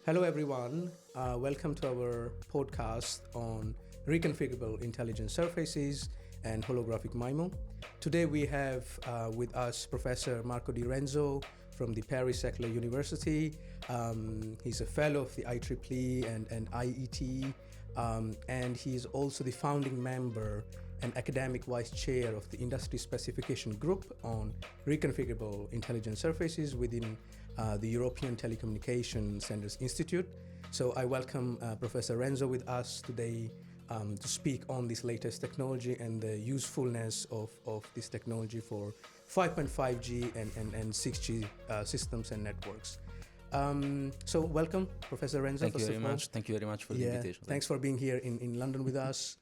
Hello, everyone. Welcome to our podcast on reconfigurable intelligent surfaces and holographic MIMO. Today, we have with us Professor Marco Di Renzo from the Paris Secular University. He's a fellow of the IEEE and IET, and he's also the founding member and academic vice chair of the industry specification group on reconfigurable intelligent surfaces within the European Telecommunication Centers Institute. So I welcome Professor Renzo with us today to speak on this latest technology and the usefulness of this technology for 5.5G and 6G systems and networks. So welcome, Professor Renzo. Thank you very much. Thank you very much for the invitation. Thanks for being here in London with us.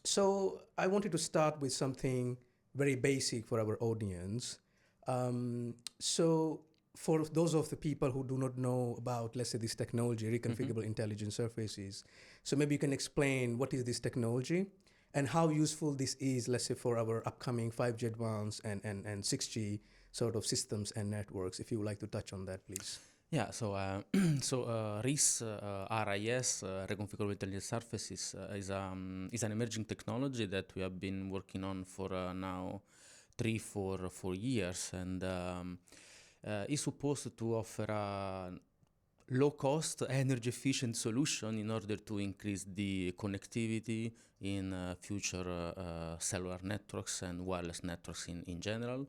So I wanted to start with something very basic for our audience. So for those of the people who do not know about, let's say, this technology, reconfigurable intelligent surfaces, so maybe you can explain what is this technology and how useful this is, let's say, for our upcoming 5G Advanced and 6G sort of systems and networks, if you would like to touch on that, please. Yeah, so RIS, RIS, Reconfigurable Intelligent Surfaces, is an emerging technology that we have been working on for now 3-4 years, and is supposed to offer a low-cost, energy-efficient solution in order to increase the connectivity in future cellular networks and wireless networks in general.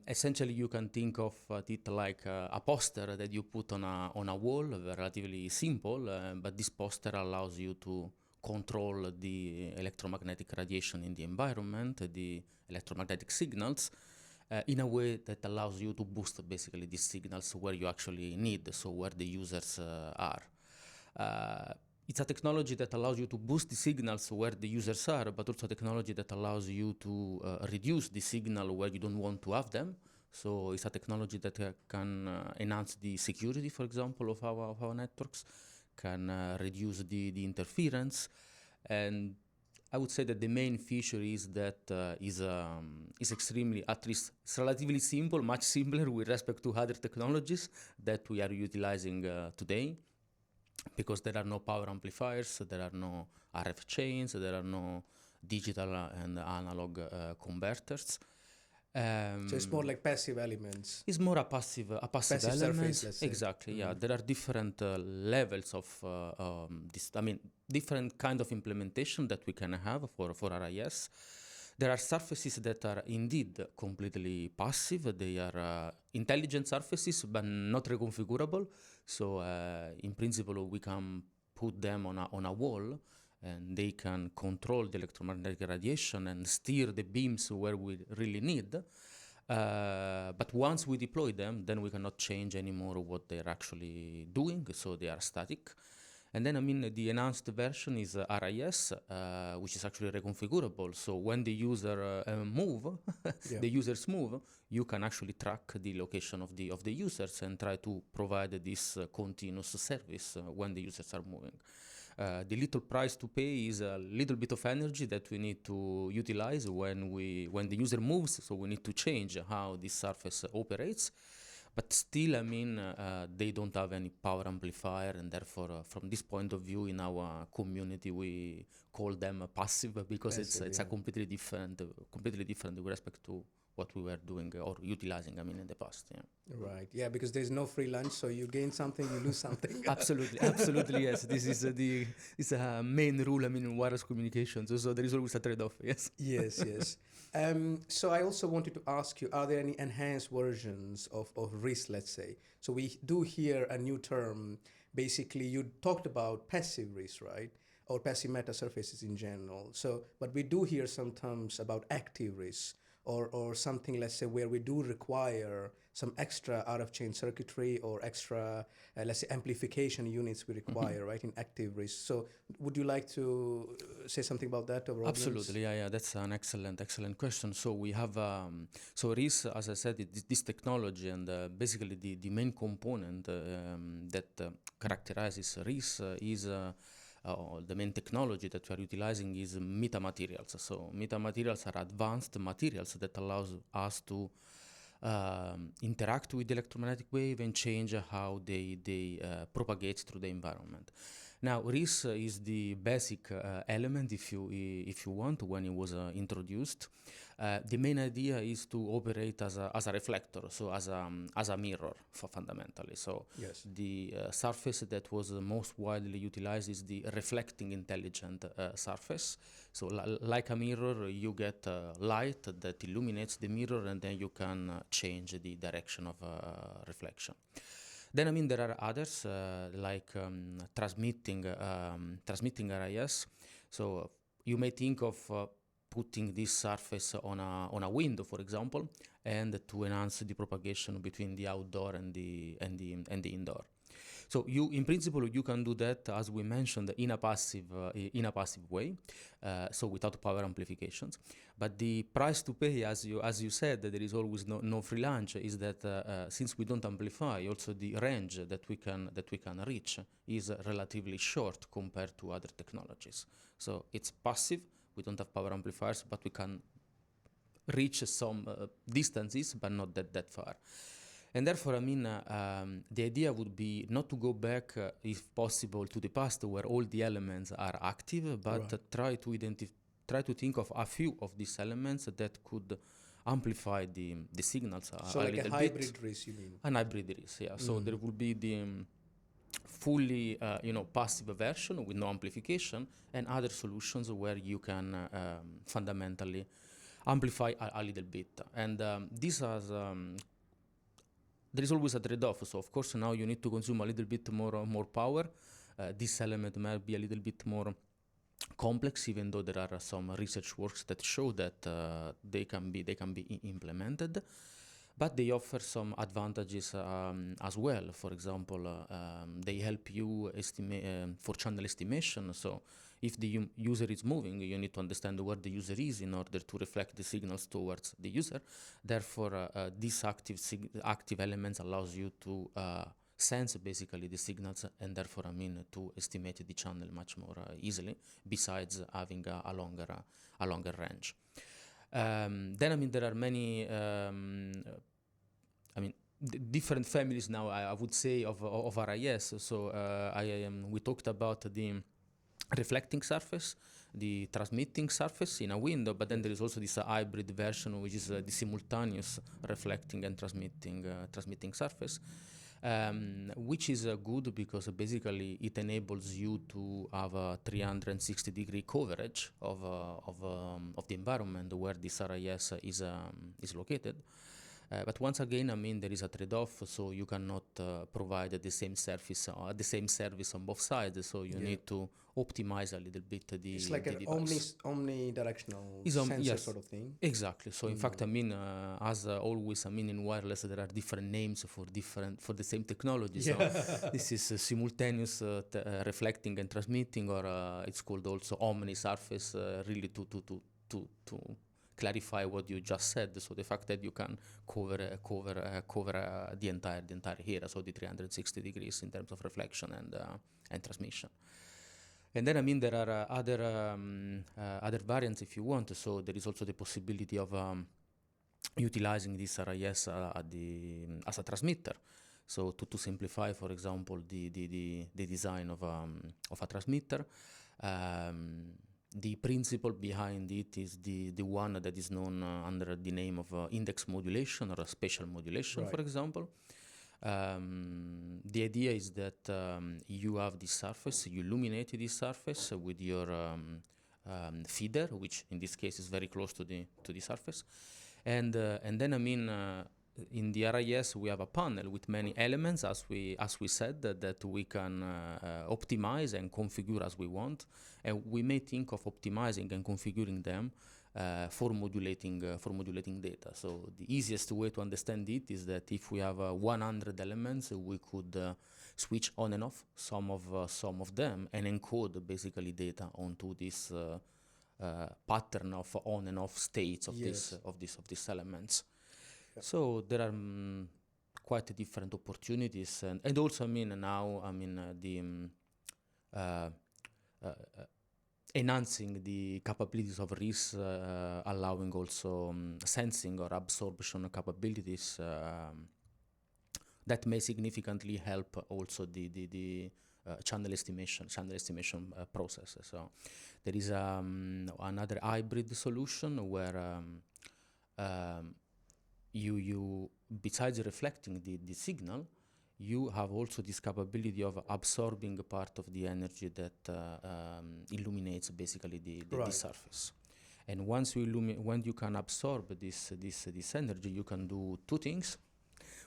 Essentially, you can think of it like a poster that you put on a wall, relatively simple, but this poster allows you to control the electromagnetic radiation in the environment, the electromagnetic signals, in a way that allows you to boost basically these signals where you actually need, so where the users are. It's a technology that allows you to boost the signals where the users are, but also a technology that allows you to reduce the signal where you don't want to have them. So it's a technology that can enhance the security, for example, of our networks, can reduce the interference. And I would say that the main feature is that is extremely, at least it's relatively simple, much simpler with respect to other technologies that we are utilizing today. Because there are no power amplifiers, there are no RF chains, there are no digital and analog converters. So it's more like passive elements. It's more a passive element. Surface, let's say. Exactly, yeah. There are different levels of different kind of implementation that we can have for RIS. There are surfaces that are indeed completely passive. They are intelligent surfaces, but not reconfigurable. So in principle, we can put them on a wall, and they can control the electromagnetic radiation and steer the beams where we really need. But once we deploy them, then we cannot change anymore what they're actually doing, so they are static. And then, the enhanced version is RIS, which is actually reconfigurable. So when the user the users move, you can actually track the location of the users and try to provide this continuous service when the users are moving. The little price to pay is a little bit of energy that we need to utilize when the user moves. So we need to change how this surface operates. But still, they don't have any power amplifier, and therefore, from this point of view, in our community, we call them passive because it's a completely different with respect to what we were doing or utilizing, in the past. Yeah. Right. Yeah, because there's no free lunch, so you gain something, you lose something. Absolutely, yes. This is a main rule, in wireless communications. So there is always a trade-off. Yes. Yes. So I also wanted to ask you: are there any enhanced versions of RIS, let's say? So we do hear a new term. Basically, you talked about passive RIS, right? Or passive meta surfaces in general. So, but we do hear some terms about active RIS. Or something, let's say, where we do require some extra RF chain circuitry or extra, let's say, amplification units we require, right, in active RIS. So would you like to say something about that? Absolutely, yeah, that's an excellent question. So we have, so RIS, as I said, this technology, and basically the main component that characterizes RIS is the main technology that we are utilizing is metamaterials. So metamaterials are advanced materials that allows us to interact with the electromagnetic wave and change how they propagate through the environment. Now, RIS is the basic element, if you want, when it was introduced. The main idea is to operate as a reflector, so as a mirror, fundamentally. So Yes. the surface that was most widely utilized is the reflecting intelligent surface. So like a mirror, you get light that illuminates the mirror, and then you can change the direction of reflection. Then, I mean, there are others like transmitting RIS. So you may think of putting this surface on a window, for example, and to enhance the propagation between the outdoor and the indoor. So in principle, you can do that, as we mentioned, in a passive way, so without power amplifications. But the price to pay, as you said, that there is always no free lunch, is that since we don't amplify, also the range that we can reach is relatively short compared to other technologies. So it's passive. We don't have power amplifiers, but we can reach some distances, but not that far. And therefore, I mean, the idea would be not to go back, if possible, to the past where all the elements are active, but try to think of a few of these elements that could amplify the signals so a like little a hybrid bit. RIS, you mean? An hybrid RIS, yeah. So there will be the fully, passive version with no amplification, and other solutions where you can fundamentally amplify a little bit. And this has there is always a trade-off. So of course now you need to consume a little bit more power. This element might be a little bit more complex, even though there are some research works that show that they can be implemented. But they offer some advantages as well. For example, they help you estimate for channel estimation. So if the user is moving, you need to understand where the user is in order to reflect the signals towards the user. Therefore, these active elements allows you to sense basically the signals, and therefore, I mean, to estimate the channel much more easily, besides having a longer range. Then, I mean, there are many, different families now, I would say, of RIS. So we talked about the reflecting surface, the transmitting surface in a window, but then there is also this hybrid version, which is the simultaneous reflecting and transmitting surface. Which is good because basically it enables you to have a 360-degree coverage of the environment where this RIS is located. But once again, I mean, there is a trade-off, so you cannot provide the same service on both sides. So you need to optimize a little bit the. It's like an omnidirectional sensor sort of thing. Exactly. So in fact, I mean, as always, I mean, in wireless there are different names for the same technology. So this is simultaneous reflecting and transmitting, or it's called also omni surface, really to clarify what you just said. So the fact that you can cover the entire area, so the 360 degrees in terms of reflection and transmission. And then, I mean, there are other variants if you want. So there is also the possibility of utilizing this RIS as a transmitter. So to simplify, for example, the design of a transmitter, the principle behind it is the one that is known under the name of index modulation or a spatial modulation, for example. The idea is that you have this surface, you illuminate this surface with your feeder, which in this case is very close to the surface, and then, I mean, in the RIS we have a panel with many elements, as we said, that we can optimize and configure as we want, and we may think of optimizing and configuring them for modulating data. So the easiest way to understand it is that if we have 100 elements, we could switch on and off some of them and encode basically data onto this pattern of on and off states of these elements. Yeah. So there are quite different opportunities, and also, I mean, now, I mean, the enhancing the capabilities of RIS, allowing also sensing or absorption capabilities that may significantly help also the channel estimation process. So there is another hybrid solution where you besides reflecting the signal, you have also this capability of absorbing a part of the energy that illuminates basically the surface. And once when you can absorb this energy, you can do two things.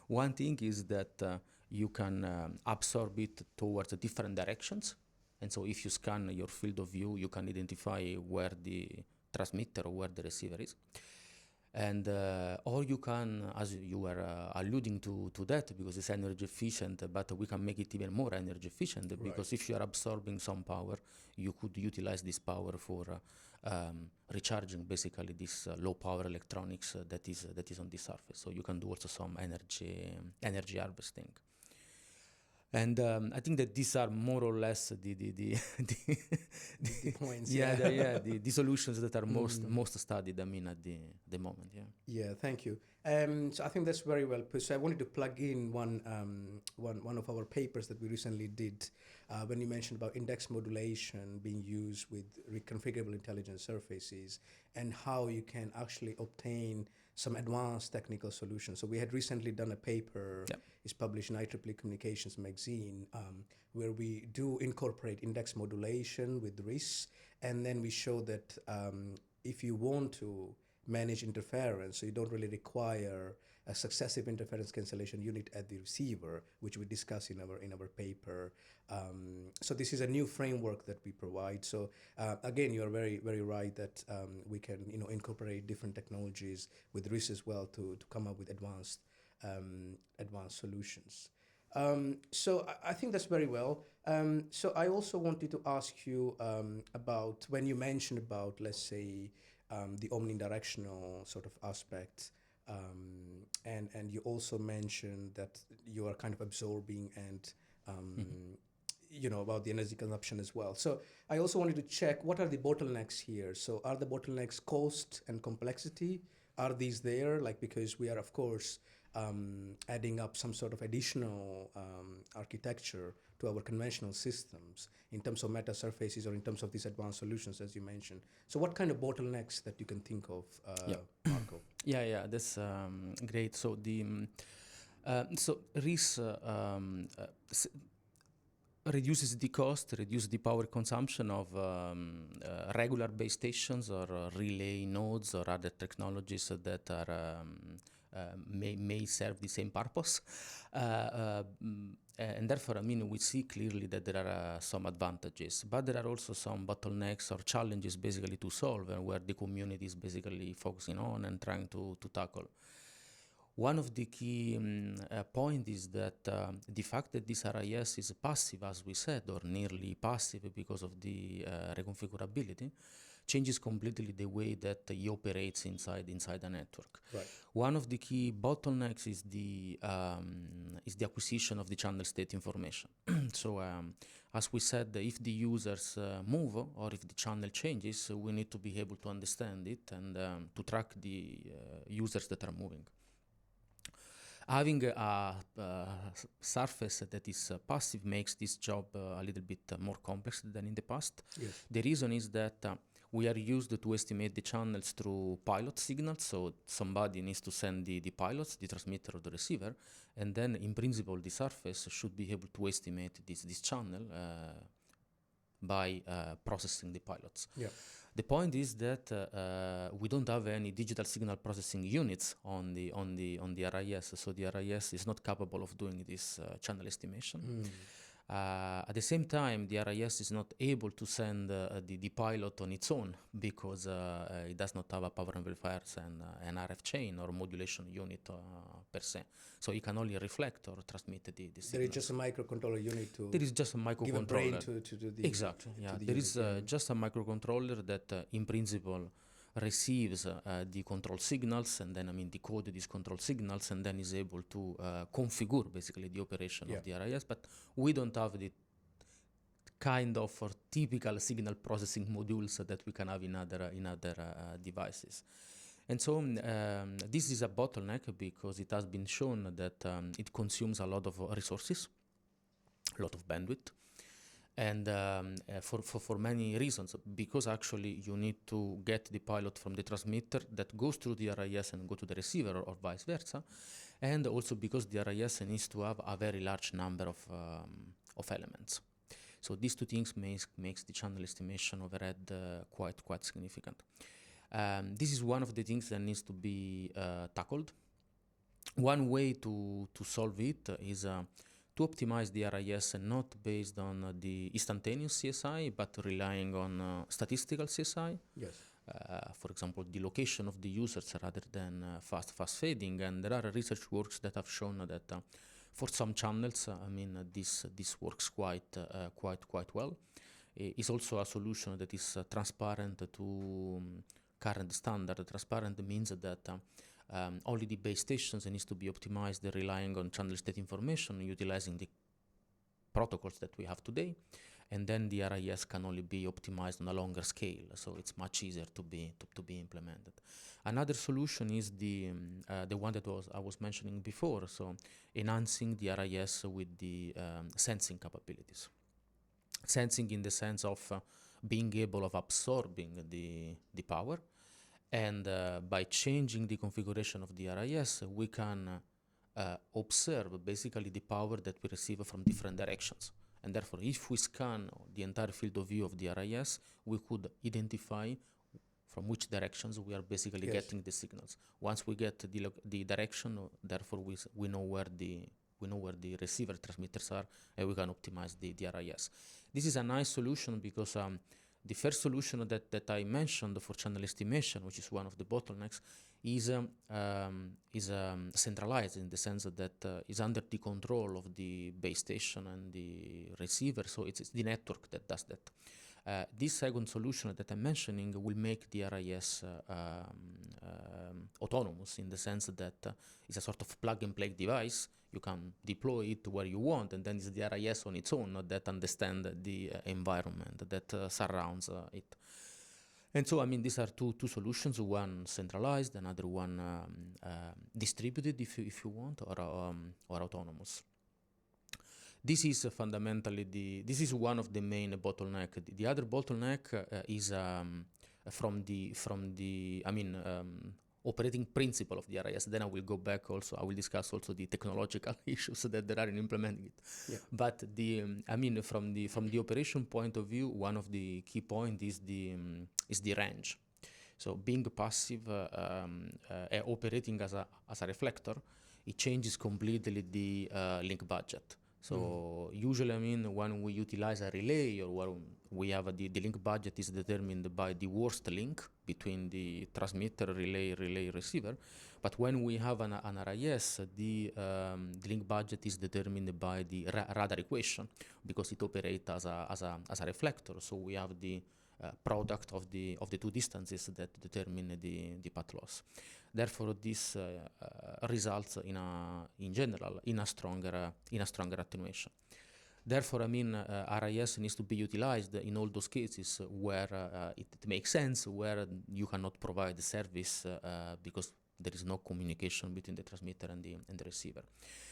One thing is that you can absorb it towards different directions. And so if you scan your field of view, you can identify where the transmitter or where the receiver is. And or you can, as you were alluding to that, because it's energy efficient, but we can make it even more energy efficient, because if you are absorbing some power, you could utilize this power for recharging basically this low power electronics that is on the surface. So you can do also some energy harvesting. And I think that these are more or less the points. The solutions that are most studied. I mean, at the moment. Yeah. Thank you. So I think that's very well put. So I wanted to plug in one of our papers that we recently did when you mentioned about index modulation being used with reconfigurable intelligent surfaces and how you can actually obtain some advanced technical solutions. So we had recently done a paper, it's published in IEEE Communications magazine, where we do incorporate index modulation with RIS, and then we show that if you want to manage interference, so you don't really require a successive interference cancellation unit at the receiver, which we discuss in our paper. So this is a new framework that we provide. So again, you are very, very right that we can incorporate different technologies with RIS as well to come up with advanced solutions. So I think that's very well. So I also wanted to ask you about when you mentioned about, let's say, the omnidirectional sort of aspect, and you also mentioned that you are kind of absorbing and about the energy consumption as well. So I also wanted to check, what are the bottlenecks here? So are the bottlenecks cost and complexity? Are these there? Because we are, of course, adding up some sort of additional architecture to our conventional systems in terms of meta surfaces or in terms of these advanced solutions, as you mentioned. So what kind of bottlenecks that you can think of, Marco? Yeah, that's great. So so RIS reduces the cost, reduces the power consumption of regular base stations or relay nodes or other technologies that are may serve the same purpose. And therefore, I mean, we see clearly that there are some advantages, but there are also some bottlenecks or challenges basically to solve, and where the community is basically focusing on and trying to tackle. One of the key points is that the fact that this RIS is passive, as we said, or nearly passive because of the reconfigurability, changes completely the way that he operates inside a network. Right. One of the key bottlenecks is the acquisition of the channel state information. So, as we said, if the users move or if the channel changes, we need to be able to understand it and to track the users that are moving. Having a surface that is passive makes this job a little bit more complex than in the past. Yes. The reason is that we are used to estimate the channels through pilot signals, so somebody needs to send the pilots, the transmitter or the receiver, and then in principle the surface should be able to estimate this channel by processing the pilots. Yeah. The point is that we don't have any digital signal processing units on the RIS, so the RIS is not capable of doing this channel estimation. At the same time, the RIS is not able to send the pilot on its own because it does not have a power amplifiers and an RF chain or modulation unit per se. So it can only reflect or transmit the signal. There is just a microcontroller unit to There is just a microcontroller. give a brain to do the... Exactly, yeah. There is just a microcontroller that in principle receives the control signals and then decode these control signals and then is able to configure basically the operation of the RIS, but we don't have the kind of or typical signal processing modules that we can have in other devices. And so this is a bottleneck because it has been shown that it consumes a lot of resources, a lot of bandwidth, and for many reasons, because actually you need to get the pilot from the transmitter that goes through the RIS and go to the receiver, or vice versa, and also because the RIS needs to have a very large number of elements. So these two things makes the channel estimation overhead quite significant. This is one of the things that needs to be tackled. One way to solve it is to optimize the RIS not based on the instantaneous CSI, but relying on statistical CSI. Yes. For example, the location of the users rather than fast fading. And there are research works that have shown that for some channels, this works quite well. It's also a solution that is transparent to current standard. Transparent means that only the base stations needs to be optimized relying on channel state information, utilizing the protocols that we have today, and then the RIS can only be optimized on a longer scale, so it's much easier to be implemented. Another solution is the one that I was mentioning before, so enhancing the RIS with the sensing capabilities. Sensing in the sense of being able of absorbing the power, and by changing the configuration of the RIS, we can observe basically the power that we receive from different directions. And therefore, if we scan the entire field of view of the RIS, we could identify from which directions we are basically getting the signals. Once we get the direction, therefore we know where the receiver transmitters are, and we can optimize the RIS. This is a nice solution because the first solution that I mentioned for channel estimation, which is one of the bottlenecks, is centralized in the sense that is under the control of the base station and the receiver, so it's the network that does that. This second solution that I'm mentioning will make the RIS autonomous in the sense that it's a sort of plug-and-play device. You can deploy it where you want, and then it's the RIS on its own that understands the environment that surrounds it. And so, these are two solutions, one centralized, another one distributed, if you want, or autonomous. This is fundamentally this is one of the main bottleneck. The other bottleneck is from the operating principle of the RIS. Then I will go back also. I will discuss also the technological issues that there are in implementing it. Yeah. But from the operation point of view, one of the key points is the range. So being passive, operating as a reflector, it changes completely the link budget. So usually, when we utilize a relay or where we have the link budget is determined by the worst link between the transmitter, relay, receiver. But when we have an RIS, the link budget is determined by the radar equation because it operates as a reflector. So we have the product of the two distances that determine the path loss. Therefore, this results in general in a stronger attenuation. Therefore, RIS needs to be utilized in all those cases where it makes sense, where you cannot provide the service because there is no communication between the transmitter and the receiver.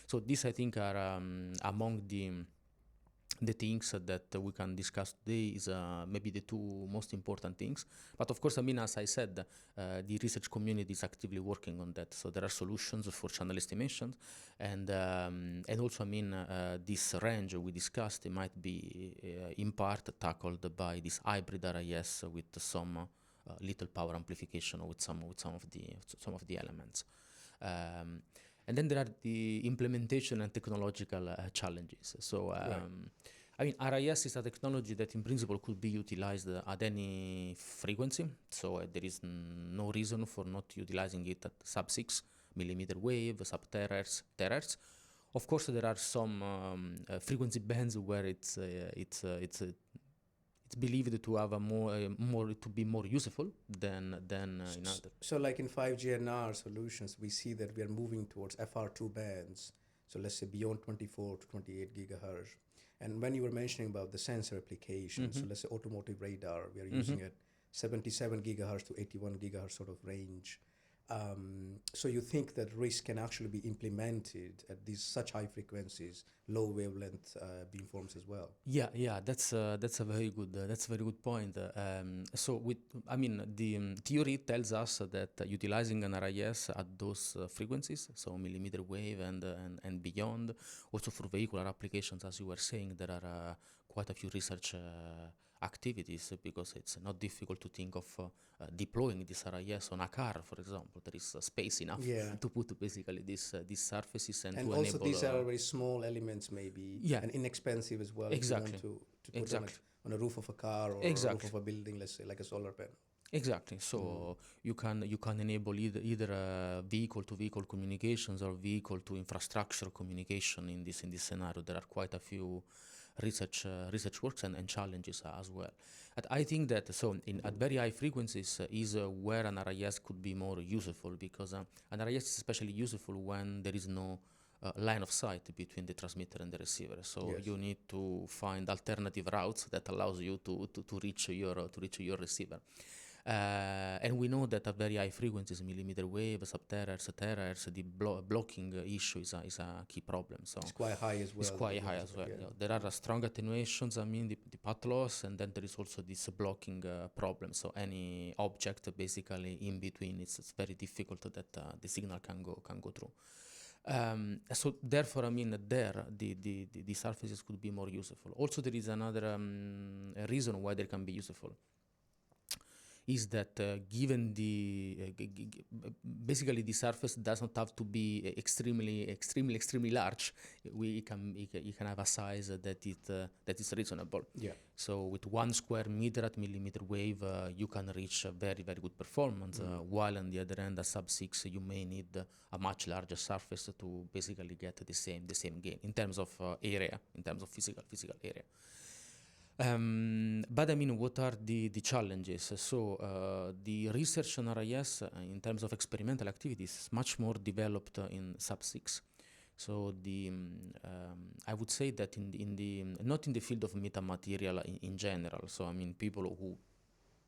So these, I think, are among the things that we can discuss today is maybe the two most important things. But of course, as I said, the research community is actively working on that. So there are solutions for channel estimation, and also, this range we discussed, it might be in part tackled by this hybrid RIS with some little power amplification with some of the elements. And then there are the implementation and technological challenges. So, RIS is a technology that in principle could be utilized at any frequency. So there is no reason for not utilizing it at sub-6 millimeter wave, sub-terahertz. Of course, there are some frequency bands where it's believed to have to be more useful than in other. So like in 5G and R solutions, we see that we are moving towards FR2 bands. So let's say beyond 24 to 28 gigahertz. And when you were mentioning about the sensor application, so let's say automotive radar, we are using at 77 gigahertz to 81 gigahertz sort of range. So you think that RIS can actually be implemented at these such high frequencies, low wavelength beamforms as well? Yeah, that's a very good point. So the theory tells us that utilizing an RIS at those frequencies, so millimeter wave and beyond, also for vehicular applications, as you were saying, there are quite a few research activities, because it's not difficult to think of deploying this RIS on a car, for example. There is space enough to put basically these surfaces and to also enable. These are very small elements, maybe, and inexpensive as well. Exactly. If you want to put on a roof of a car or a roof of a building, let's say, like a solar panel. Exactly. So you can enable either vehicle to vehicle communications or vehicle to infrastructure communication in this scenario. There are quite a few research works and challenges as well. And I think that at very high frequencies is where an RIS could be more useful, because an RIS is especially useful when there is no line of sight between the transmitter and the receiver. So you need to find alternative routes that allows you to reach your receiver. And we know that at very high frequencies, millimeter wave, sub-terahertz, terahertz, the blocking issue is a key problem. So it's quite high as well. It's quite high as well. Yeah. There are strong attenuations, the path loss, and then there is also this blocking problem. So any object basically in between, it's very difficult that the signal can go through. So therefore, the surfaces could be more useful. Also, there is another reason why they can be useful, is that given basically the surface does not have to be extremely large, you can have a size that is reasonable. Yeah. So with 1 square meter at millimeter wave, you can reach a very good performance. While on the other end, at sub-6, you may need a much larger surface to basically get the same gain in terms of area, in terms of physical area. But what are the challenges? So the research on RIS in terms of experimental activities is much more developed in sub-6. So I would say that not in the field of metamaterial in general. So people who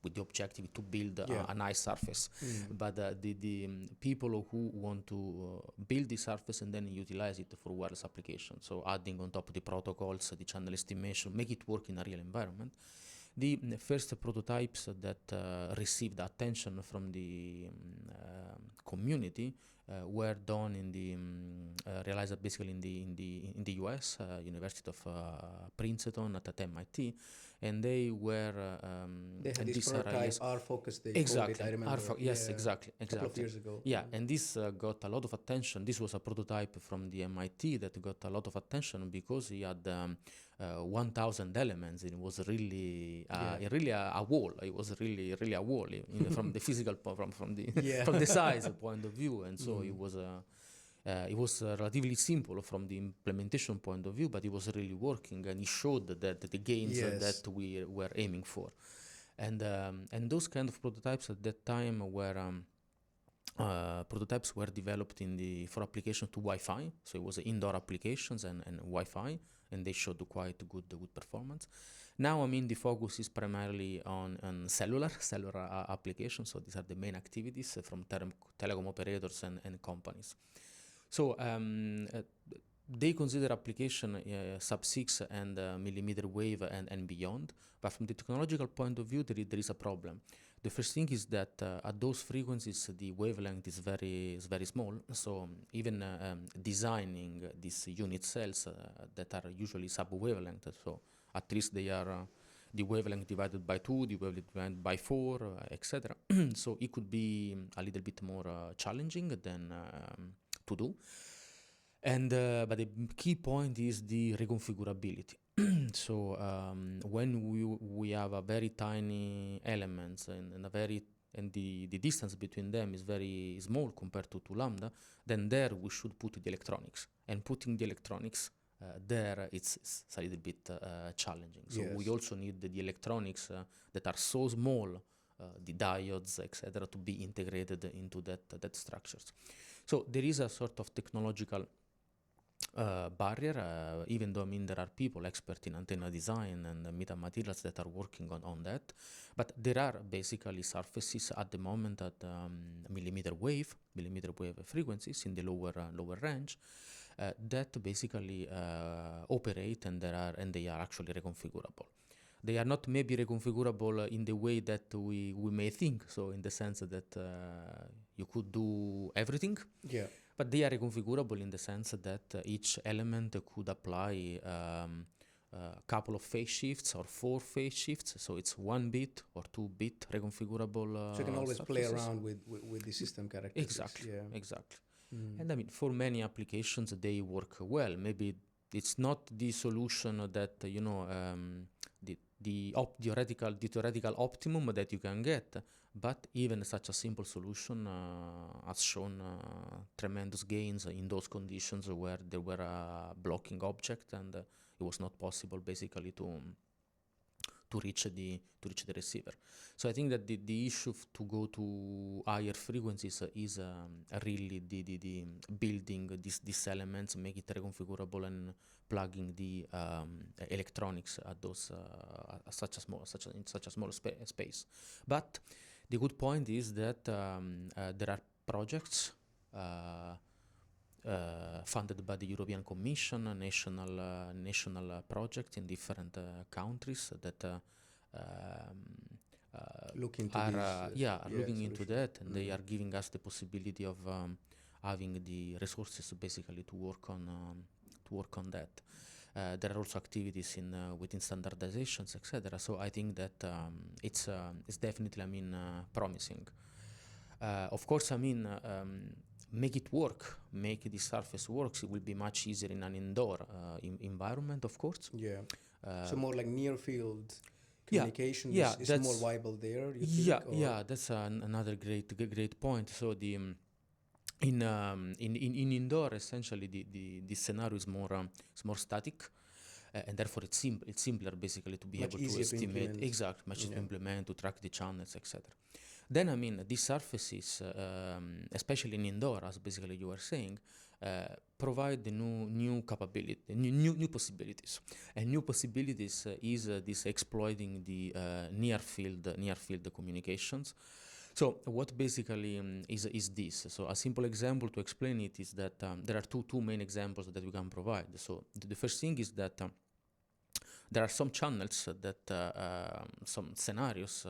with the objective to build a nice surface, but the people who want to build the surface and then utilize it for wireless application, so adding on top of the protocols, the channel estimation, make it work in a real environment. The first prototypes that received attention from the community were done realized basically in the US, University of Princeton at MIT, and they were they had this prototype R-Focus. Exactly. I remember. Yes, exactly. A couple of years ago. Yeah, and this got a lot of attention. This was a prototype from the MIT that got a lot of attention because he had 1,000 elements. It was really a wall. It was really a wall from the physical from the size point of view, and so it was relatively simple from the implementation point of view, but it was really working, and it showed that the gains that we were aiming for, and those kind of prototypes at that time were prototypes were developed for application to Wi-Fi. So it was indoor applications and Wi-Fi, and they showed quite good performance. Now, the focus is primarily on cellular applications. So these are the main activities from telecom operators and companies. So they consider application sub-6 and millimeter wave and beyond. But from the technological point of view, there is a problem. The first thing is that at those frequencies, the wavelength is very small. So even designing these unit cells that are usually sub-wavelength, so at least they are the wavelength divided by 2, the wavelength divided by 4, etc. So it could be a little bit more challenging than to do. And but the key point is the reconfigurability. So when we have a very tiny elements and the distance between them is very small compared to lambda, then there we should put the electronics. And putting the electronics there, it's a little bit challenging. So we also need the electronics that are so small, the diodes, etc., to be integrated into that structures. So there is a sort of technological barrier, even though I mean there are people expert in antenna design and metal materials that are working on that, but there are basically surfaces at the moment at millimeter wave frequencies in the lower range that basically operate, and they are actually reconfigurable. They are not maybe reconfigurable in the way that we may think, so in the sense that you could do everything. Yeah. But they are reconfigurable in the sense that each element could apply a couple of phase shifts or 4 phase shifts. So it's 1 bit or 2 bit reconfigurable. So you can always play surfaces. around with the system characteristics. Exactly. Yeah. Exactly. And I mean, for many applications, they work well. Maybe it's not the solution that the theoretical optimum that you can get, but even such a simple solution has shown tremendous gains in those conditions where there were a blocking object and it was not possible basically to reach the receiver. So I think that the issue to go to higher frequencies is really the building these elements, make it reconfigurable, and plugging the electronics at those in such a small space. But the good point is that there are projects funded by the European Commission, national projects in different countries that looking into that, and they are giving us the possibility of having the resources basically to work on that. There are also activities within standardizations, etc. So I think that it's definitely, promising. Of course, make it work, make the surface works. It will be much easier in an indoor environment, of course. Yeah. So more like near field communication is more viable there. You think, yeah. That's another great point. So the in indoor, essentially, the scenario is more static, and therefore it's simpler basically to be much able to estimate much easier to implement, to track the channels, etc. Then these surfaces, especially in indoor, as basically you were saying, provide the new capability, new possibilities, and new possibilities is this exploiting the near field communications. So what basically is this? So a simple example to explain it is that there are two main examples that we can provide. So the first thing is that there are some channels that some scenarios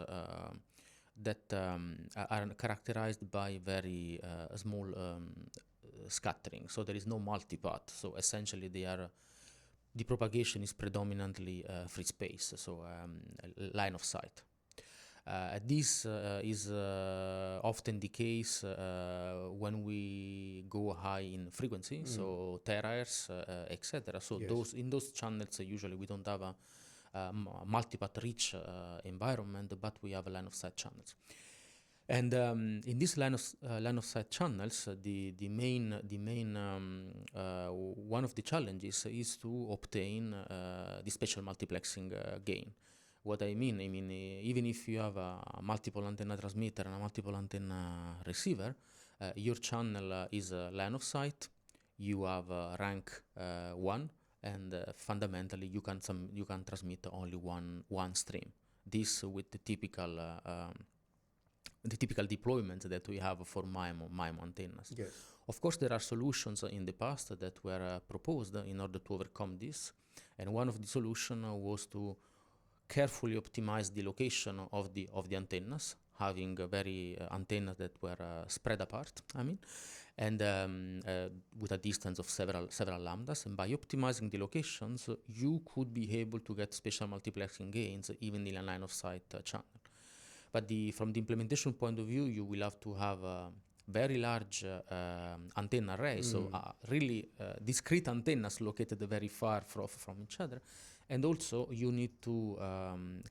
that are characterized by very small scattering. So there is no multipath. So essentially the propagation is predominantly free space, so line of sight. This is often the case when we go high in frequency, so terahertz, etc. So in those channels, usually we don't have a multipath rich environment, but we have a line of sight channels. And in this line of sight channels, the main one of the challenges is to obtain the spatial multiplexing gain. What I mean, even if you have a multiple antenna transmitter and a multiple antenna receiver, your channel is a line of sight. You have rank 1, and fundamentally you can transmit only one stream. This with the typical deployment that we have for MIMO antennas. Yes. Of course, there are solutions in the past that were proposed in order to overcome this, and one of the solutions was to carefully optimize the location of the antennas, having very antennas that were spread apart. And with a distance of several lambdas. And by optimizing the locations, you could be able to get spatial multiplexing gains even in a line of sight channel. But from the implementation point of view, you will have to have a very large antenna array, so really discrete antennas located very far from each other. And also you need to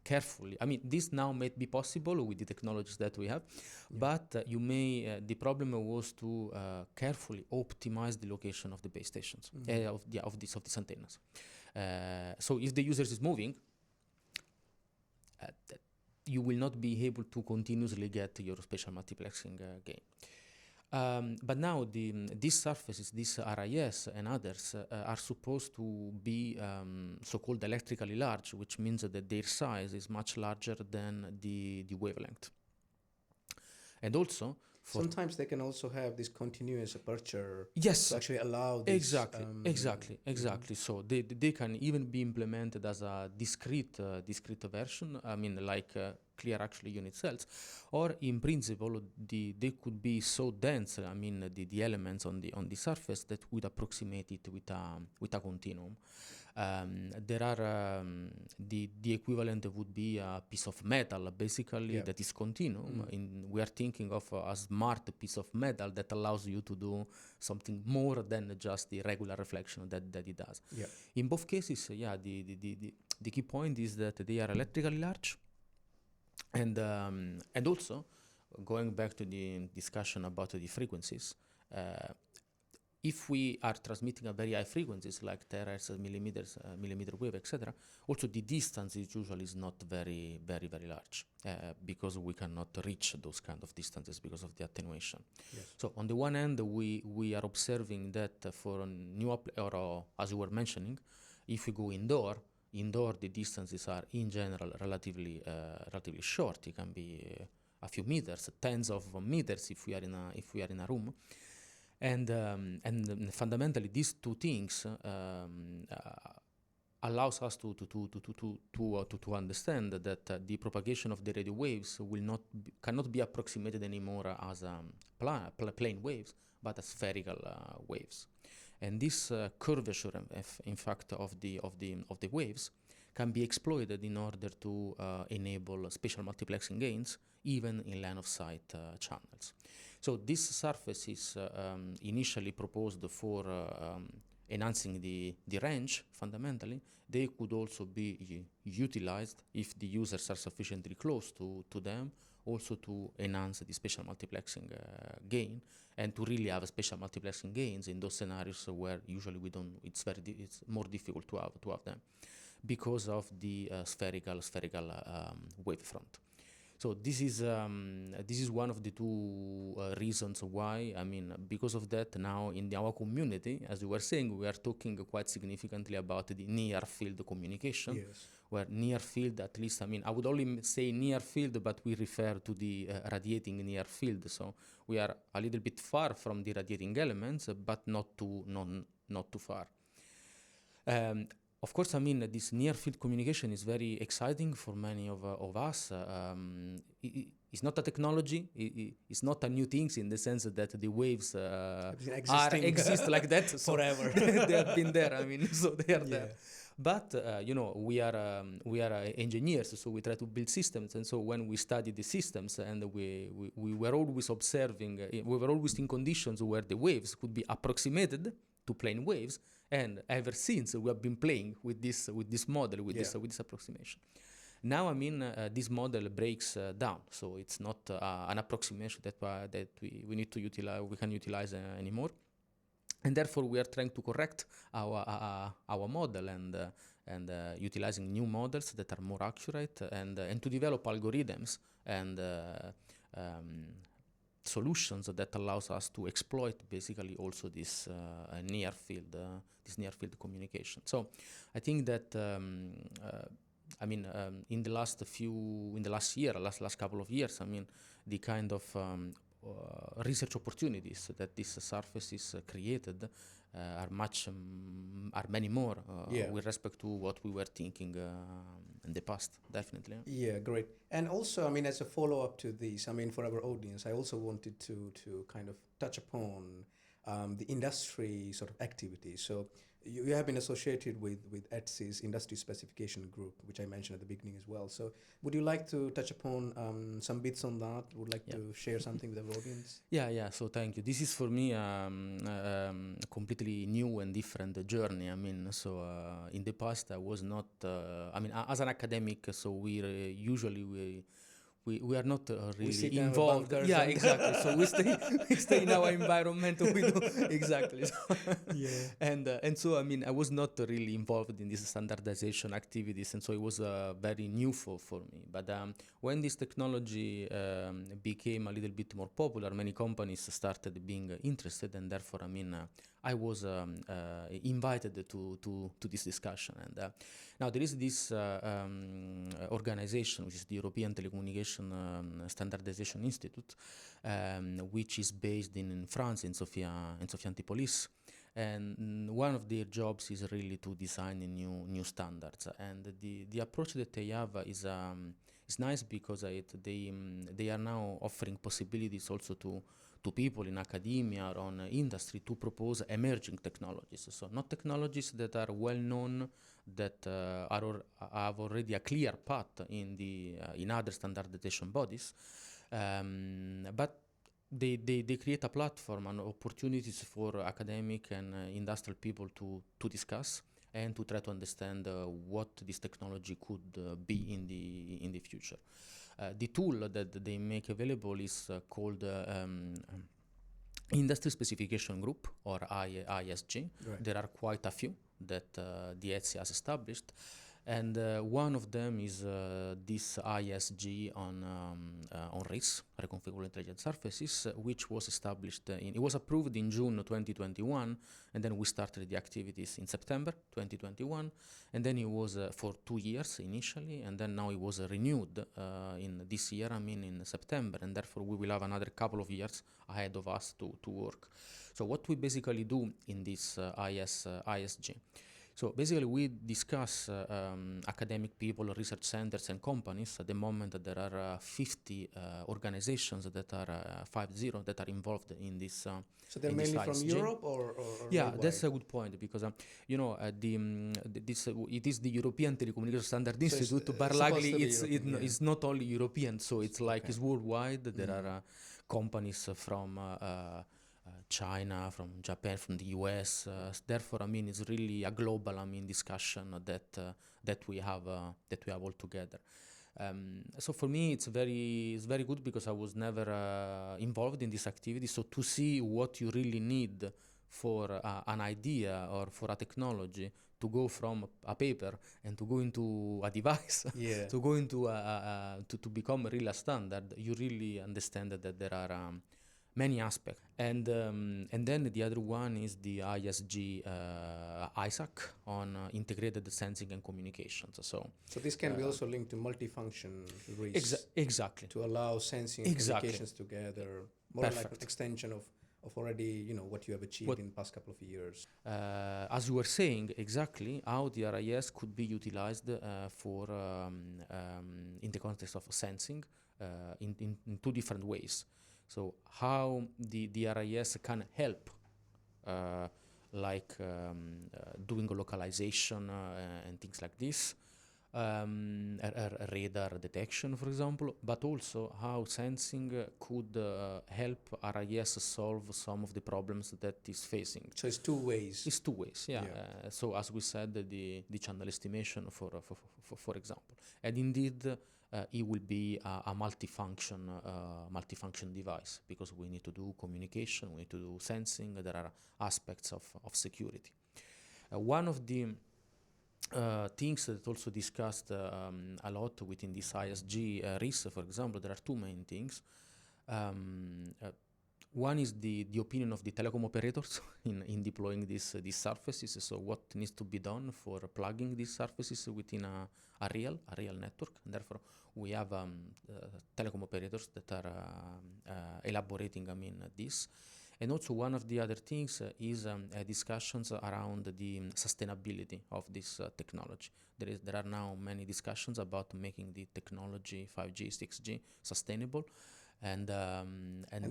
carefully, this now may be possible with the technologies that we have, but the problem was to carefully optimize the location of the base stations, of these antennas. So if the user is moving, you will not be able to continuously get your spatial multiplexing gain. But now these surfaces, these RIS and others, are supposed to be so-called electrically large, which means that their size is much larger than the wavelength. And also, sometimes they can also have this continuous aperture yes, to actually allow this. Exactly. So they can even be implemented as a discrete version. I mean, like clear actually unit cells, or in principle, they could be so dense. I mean, the elements on the surface that would approximate it with a continuum. There are the equivalent would be a piece of metal, basically, that is continuum. We are thinking of a smart piece of metal that allows you to do something more than just the regular reflection that it does. Yeah. In both cases, the key point is that they are electrically large, and also going back to the discussion about the frequencies. If we are transmitting at very high frequencies like terahertz, millimeter wave, etc., also the distance is usually not very, very, very large because we cannot reach those kind of distances because of the attenuation. Yes. So on the one hand, we are observing that for new as you were mentioning, if we go indoor the distances are in general relatively short. It can be a few meters, tens of meters if we are in a room. And fundamentally, these two things allows us to understand that the propagation of the radio waves cannot be approximated anymore as plane waves, but as spherical waves. And this curvature, in fact, of the waves can be exploited in order to enable spatial multiplexing gains, even in line of sight channels. So this surface is initially proposed for enhancing the range, fundamentally. They could also be utilized if the users are sufficiently close to them, also to enhance the spatial multiplexing gain, and to really have spatial multiplexing gains in those scenarios where usually we don't. It's more difficult to have them because of the spherical wavefront. So this is one of the two reasons why. I mean, because of that, now in our community, as you were saying, we are talking quite significantly about the near field communication. Yes. Where near field, at least, I mean, I would only say near field, but we refer to the radiating near field. So we are a little bit far from the radiating elements, but not too far. Of course, I mean, this near-field communication is very exciting for many of us. It's not a technology. It's not a new thing in the sense that the waves exist like that forever. They have been there. I mean, so they are there. But we are engineers, so we try to build systems. And so when we study the systems, and we were always observing, we were always in conditions where the waves could be approximated to plane waves. And ever since, we have been playing with this model, with this approximation. Now, I mean, this model breaks down, so it's not an approximation that we need to utilize. We can utilize anymore, and therefore we are trying to correct our model and utilizing new models that are more accurate and to develop algorithms and solutions that allows us to exploit basically also this near field communication. So I think that in the last couple of years, I mean, the kind of research opportunities that this surface is created are many more with respect to what we were thinking in the past, definitely. Yeah, great. And also, I mean, as a follow-up to this, I mean, for our audience, I also wanted to kind of touch upon the industry sort of activities. So you have been associated with ETSI's industry specification group, which I mentioned at the beginning as well. So would you like to touch upon some bits on that? Would like to share something with our audience? Yeah. So thank you. This is for me a completely new and different journey. I mean, so in the past I was not. As an academic, so we we are not We sit really in our involved. bunkers Yeah, and- exactly. So we stay in our environment. We do exactly. So Yeah. and so I mean I was not really involved in these standardization activities, and so it was very new for me. But when this technology became a little bit more popular, many companies started being interested, and therefore I mean I was invited to this discussion. And now there is this organization, which is the European Telecommunication Standardization Institute, which is based in France, in Sophia Antipolis. And one of their jobs is really to design new standards. And the approach that they have is nice because they are now offering possibilities also to people in academia or on industry to propose emerging technologies. So not technologies that are well known, that have already a clear path in other standardization bodies, but they create a platform and opportunities for academic and industrial people to discuss and to try to understand what this technology could be in the future. The tool that they make available is called Industry Specification Group, or ISG. Right. There are quite a few that the ETSI has established, and one of them is this ISG on RIS, Reconfigurable Intelligent Surfaces, which was established it was approved in June 2021, and then we started the activities in September 2021, and then it was for 2 years initially, and then now it was renewed in this year, I mean in September, and therefore we will have another couple of years ahead of us to work. So what we basically do in this ISG, so basically we discuss academic people, research centers and companies. At the moment there are 50 organizations that are 50 that are involved in this. So they're in this mainly from ISG. Europe or Yeah, worldwide? that's a good point because it is the European Telecommunication Standard So it's, Institute, but supposed luckily to be it's European, yeah. it's not only European, so it's like Okay. it's worldwide. There are companies from China, from Japan, from the US. Therefore, I mean, it's really a global, I mean, discussion that we have all together. So for me, it's very good because I was never involved in this activity. So to see what you really need for an idea or for a technology to go from a paper and to go into a device, Yeah. to go into to become really a standard, you really understand that there are many aspects. And then the other one is the ISG ISAC on integrated sensing and communications. So this can be also linked to multifunction RIS exactly. to allow sensing and Exactly. communications together, more like an Perfect. extension of already what you have achieved in the past couple of years. As you were saying, exactly how the RIS could be utilized for in the context of sensing in two different ways. So how the RIS can help doing localization and things like this, radar detection, for example, but also how sensing could help RIS solve some of the problems that is facing. So it's two ways. It's two ways, yeah. Yeah. So as we said, the channel estimation, for example, and indeed it will be a multifunction device because we need to do communication, we need to do sensing. There are aspects of security. One of the things that also discussed a lot within this ISG RIS, for example, there are two main things. One is the opinion of the telecom operators in deploying these surfaces. So what needs to be done for plugging these surfaces within a real network. And therefore, we have telecom operators that are elaborating, this. And also one of the other things is discussions around the sustainability of this technology. There are now many discussions about making the technology 5G, 6G sustainable. And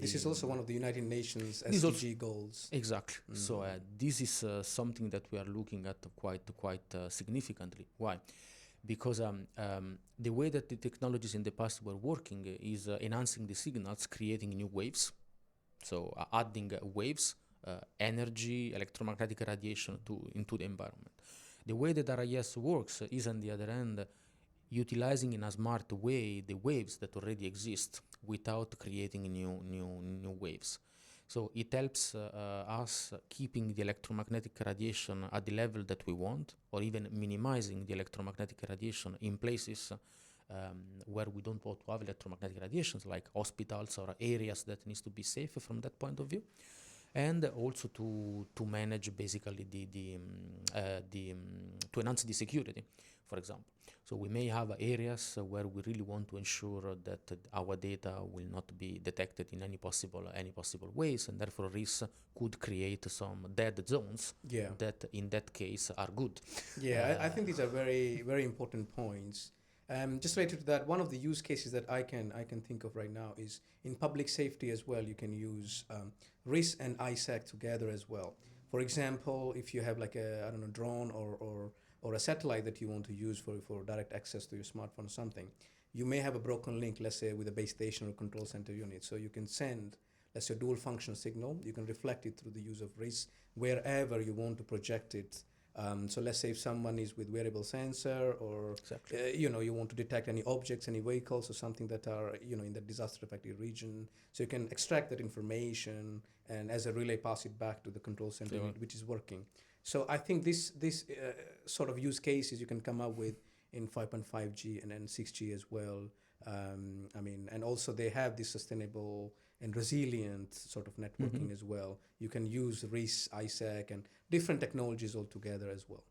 this is also one of the United Nations SDG goals. Exactly. So this is something that we are looking at quite significantly. Why? Because the way that the technologies in the past were working is enhancing the signals, creating new waves. So adding waves, energy, electromagnetic radiation into the environment. The way that RIS works is, on the other hand, utilizing in a smart way the waves that already exist without creating new waves. So it helps us keeping the electromagnetic radiation at the level that we want, or even minimizing the electromagnetic radiation in places where we don't want to have electromagnetic radiations, like hospitals or areas that needs to be safe from that point of view. And also to manage basically to enhance the security, for example. So we may have areas where we really want to ensure that our data will not be detected in any possible ways, and therefore RIS could create some dead zones that in that case are good. I think these are very, very important points. Just related to that, one of the use cases that I can think of right now is in public safety as well. You can use RIS and ISAC together as well. For example, if you have like a drone or a satellite that you want to use for direct access to your smartphone or something, you may have a broken link, let's say with a base station or control center unit. So you can send, let's say, a dual function signal. You can reflect it through the use of RIS wherever you want to project it. So let's say if someone is with wearable sensor, or you want to detect any objects, any vehicles or something that are in the disaster affected region, so you can extract that information and as a relay pass it back to the control center unit, which is working. So I think this sort of use cases you can come up with in 5.5G and then 6G as well. And also they have this sustainable and resilient sort of networking as well. You can use RIS, ISAC, and different technologies altogether as well.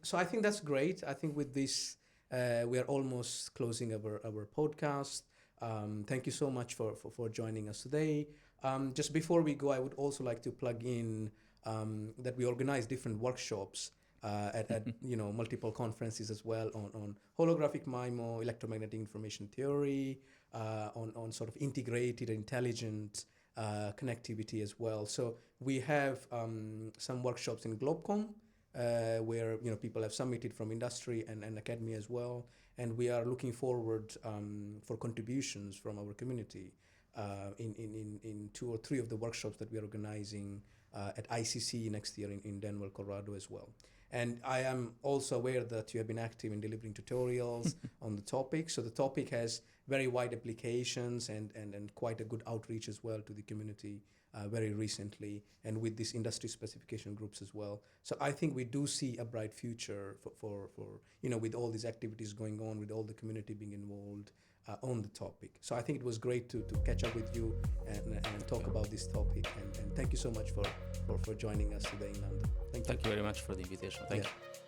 So I think that's great. I think with this, we are almost closing our podcast. Thank you so much for joining us today. Just before we go, I would also like to plug in that we organize different workshops at multiple conferences as well on holographic MIMO, electromagnetic information theory, on sort of integrated intelligent connectivity as well. So we have some workshops in GlobeCom where people have submitted from industry and academy as well, and we are looking forward for contributions from our community in 2 or 3 of the workshops that we are organizing at ICC next year in Denver, Colorado as well. And I am also aware that you have been active in delivering tutorials on the topic. So the topic has very wide applications and quite a good outreach as well to the community very recently, and with these industry specification groups as well. So I think we do see a bright future for with all these activities going on, with all the community being involved on the topic. So I think it was great to catch up with you and talk about this topic. And thank you so much for joining us today in London. Thank you very much for the invitation. Thank you.